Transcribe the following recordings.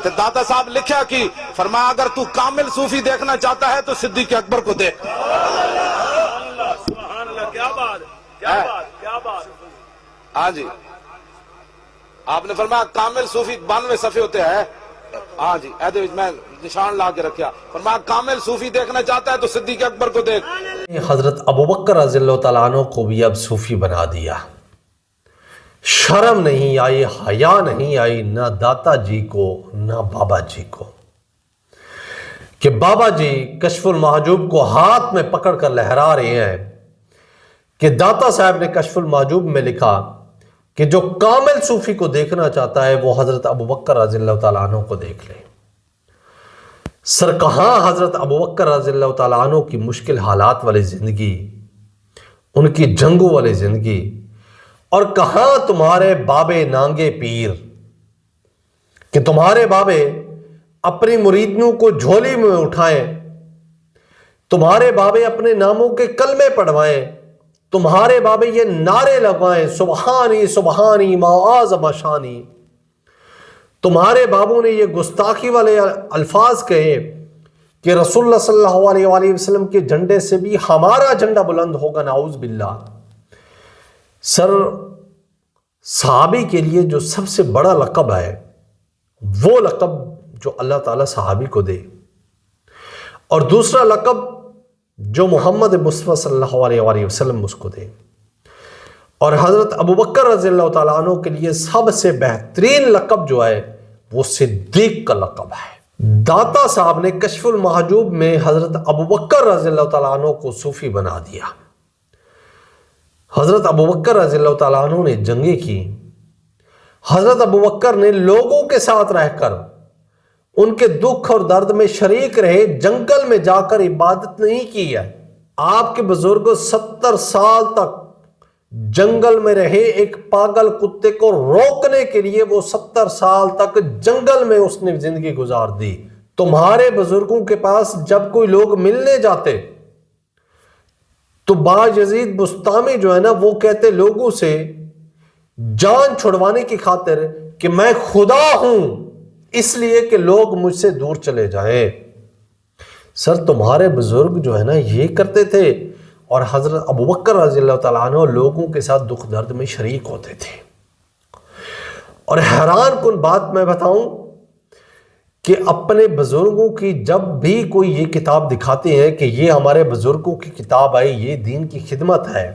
تو داتا صاحب لکھا کی فرمایا اگر تو کامل صوفی دیکھنا چاہتا ہے تو صدیق اکبر کو دیکھ. سبحان اللہ، کیا بات، کیا بات، کیا بات. ہاں جی، آپ نے فرمایا کامل صوفی 92 صفحے ہوتے ہیں. ہاں جی، ایدے میں نشان لا کے رکھیا. فرمایا کامل صوفی دیکھنا چاہتا ہے تو صدیق اکبر کو دیکھ. حضرت ابوبکر رضی اللہ تعالیٰ عنہ کو بھی اب صوفی بنا دیا. شرم نہیں آئی، حیا نہیں آئی نہ داتا جی کو نہ بابا جی کو، کہ بابا جی کشف المحجوب کو ہاتھ میں پکڑ کر لہرا رہے ہیں کہ داتا صاحب نے کشف المحجوب میں لکھا کہ جو کامل صوفی کو دیکھنا چاہتا ہے وہ حضرت ابوبکر رضی اللہ تعالیٰ عنہ کو دیکھ لے. سر کہاں حضرت ابوبکر رضی اللہ تعالیٰ عنہ کی مشکل حالات والی زندگی، ان کی جنگوں والی زندگی، اور کہاں تمہارے بابے نانگے پیر کہ تمہارے بابے اپنی مریدوں کو جھولی میں اٹھائیں، تمہارے بابے اپنے ناموں کے کلمے پڑھوائیں، تمہارے بابے یہ نعرے لگوائیں سبحانی سبحانی ما اعظم شانی. تمہارے بابوں نے یہ گستاخی والے الفاظ کہے کہ رسول اللہ صلی اللہ علیہ وآلہ وسلم کے جھنڈے سے بھی ہمارا جھنڈا بلند ہوگا، نعوذ باللہ. سر صحابی کے لیے جو سب سے بڑا لقب ہے وہ لقب جو اللہ تعالیٰ صحابی کو دے، اور دوسرا لقب جو محمد مصطفیٰ صلی اللہ علیہ وآلہ وسلم اس کو دے. اور حضرت ابوبکر رضی اللہ تعالیٰ عنہ کے لیے سب سے بہترین لقب جو ہے وہ صدیق کا لقب ہے. داتا صاحب نے کشف المحجوب میں حضرت ابوبکر رضی اللہ تعالیٰ عنہ کو صوفی بنا دیا. حضرت ابوبکر رضی اللہ تعالیٰ عنہ نے جنگیں کی. حضرت ابوبکر نے لوگوں کے ساتھ رہ کر ان کے دکھ اور درد میں شریک رہے، جنگل میں جا کر عبادت نہیں کی ہے. آپ کے بزرگ 70 سال تک جنگل میں رہے. ایک پاگل کتے کو روکنے کے لیے وہ 70 سال تک جنگل میں اس نے زندگی گزار دی. تمہارے بزرگوں کے پاس جب کوئی لوگ ملنے جاتے تو باجزید بستامی جو ہے نا وہ کہتے لوگوں سے جان چھڑوانے کی خاطر کہ میں خدا ہوں اس لیے کہ لوگ مجھ سے دور چلے جائیں. سر تمہارے بزرگ جو ہے نا یہ کرتے تھے، اور حضرت ابوبکر رضی اللہ تعالیٰ عنہ لوگوں کے ساتھ دکھ درد میں شریک ہوتے تھے. اور حیران کن بات میں بتاؤں کہ اپنے بزرگوں کی جب بھی کوئی یہ کتاب دکھاتے ہیں کہ یہ ہمارے بزرگوں کی کتاب ہے، یہ دین کی خدمت ہے،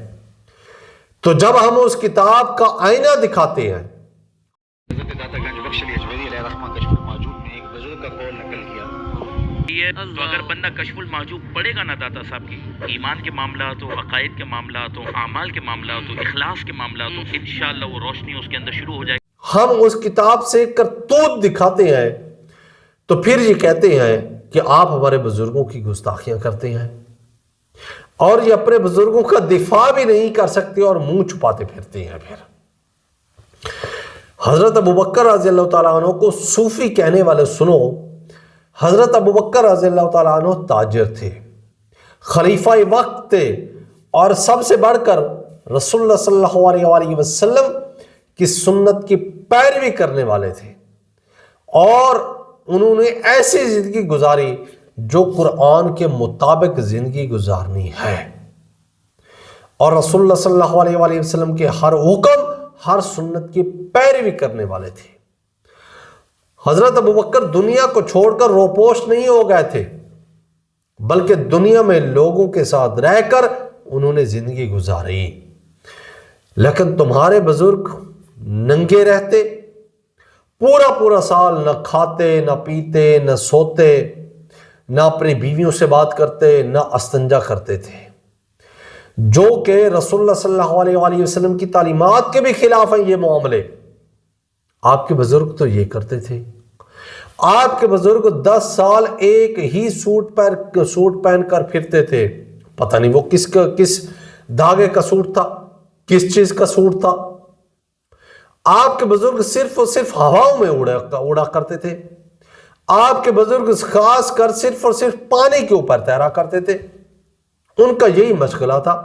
تو جب ہم اس کتاب کا آئینہ دکھاتے ہیں حضرت داتا گنج بخش علی اجمیری علیہ الرحمہ کشف المحجوب میں ایک بزرگ کا قول نقل کیا. تو اگر بندہ کشف المحجوب پڑھے گا نا داتا صاحب کی، ایمان کے معاملات ہو، عقائد کے معاملات ہو، اعمال کے معاملات ہو، اخلاص کے معاملات ہو، انشاءاللہ وہ روشنی اس کے اندر شروع ہو جائے گی. ہم اس کتاب سے کرتوت دکھاتے ہیں تو پھر یہ کہتے ہیں کہ آپ ہمارے بزرگوں کی گستاخیاں کرتے ہیں، اور یہ اپنے بزرگوں کا دفاع بھی نہیں کر سکتے اور منہ چھپاتے پھرتے ہیں. پھر حضرت ابوبکر رضی اللہ تعالیٰ عنہ کو صوفی کہنے والے سنو. حضرت ابوبکر رضی اللہ تعالیٰ عنہ تاجر تھے، خلیفہ وقت تھے، اور سب سے بڑھ کر رسول اللہ صلی اللہ علیہ وآلہ وسلم کی سنت کی پیروی کرنے والے تھے، اور انہوں نے ایسی زندگی گزاری جو قرآن کے مطابق زندگی گزارنی ہے، اور رسول اللہ صلی اللہ علیہ وآلہ وسلم کے ہر حکم ہر سنت کی پیروی کرنے والے تھے. حضرت ابوبکر دنیا کو چھوڑ کر روپوش نہیں ہو گئے تھے، بلکہ دنیا میں لوگوں کے ساتھ رہ کر انہوں نے زندگی گزاری. لیکن تمہارے بزرگ ننگے رہتے، پورا سال نہ کھاتے نہ پیتے نہ سوتے، نہ اپنی بیویوں سے بات کرتے نہ استنجا کرتے تھے، جو کہ رسول اللہ صلی اللہ علیہ وآلہ وسلم کی تعلیمات کے بھی خلاف ہیں یہ معاملے. آپ کے بزرگ تو یہ کرتے تھے. آپ کے بزرگ 10 سال ایک ہی سوٹ پہن کر پھرتے تھے. پتہ نہیں وہ کس دھاگے کا سوٹ تھا، کس چیز کا سوٹ تھا. آپ کے بزرگ صرف اور صرف ہواؤں میں اڑا کرتے تھے. آپ کے بزرگ خاص کر صرف اور صرف پانی کے اوپر تیرا کرتے تھے. ان کا یہی مشغلہ تھا.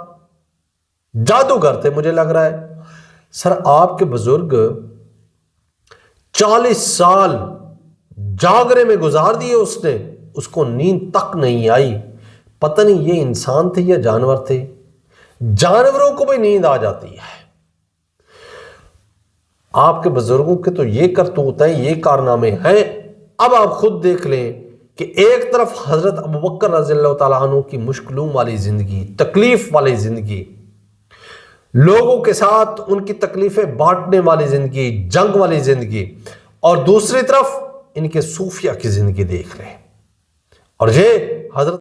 جادوگر تھے مجھے لگ رہا ہے. سر آپ کے بزرگ 40 سال جاگرے میں گزار دیے اس نے، اس کو نیند تک نہیں آئی. پتہ نہیں یہ انسان تھے یا جانور تھے. جانوروں کو بھی نیند آ جاتی ہے. آپ کے بزرگوں کے تو یہ کرتوت ہیں، یہ کارنامے ہیں. اب آپ خود دیکھ لیں کہ ایک طرف حضرت ابوبکر رضی اللہ تعالیٰ عنہ کی مشکلوں والی زندگی، تکلیف والی زندگی، لوگوں کے ساتھ ان کی تکلیفیں بانٹنے والی زندگی، جنگ والی زندگی، اور دوسری طرف ان کے صوفیہ کی زندگی دیکھ لیں. اور یہ حضرت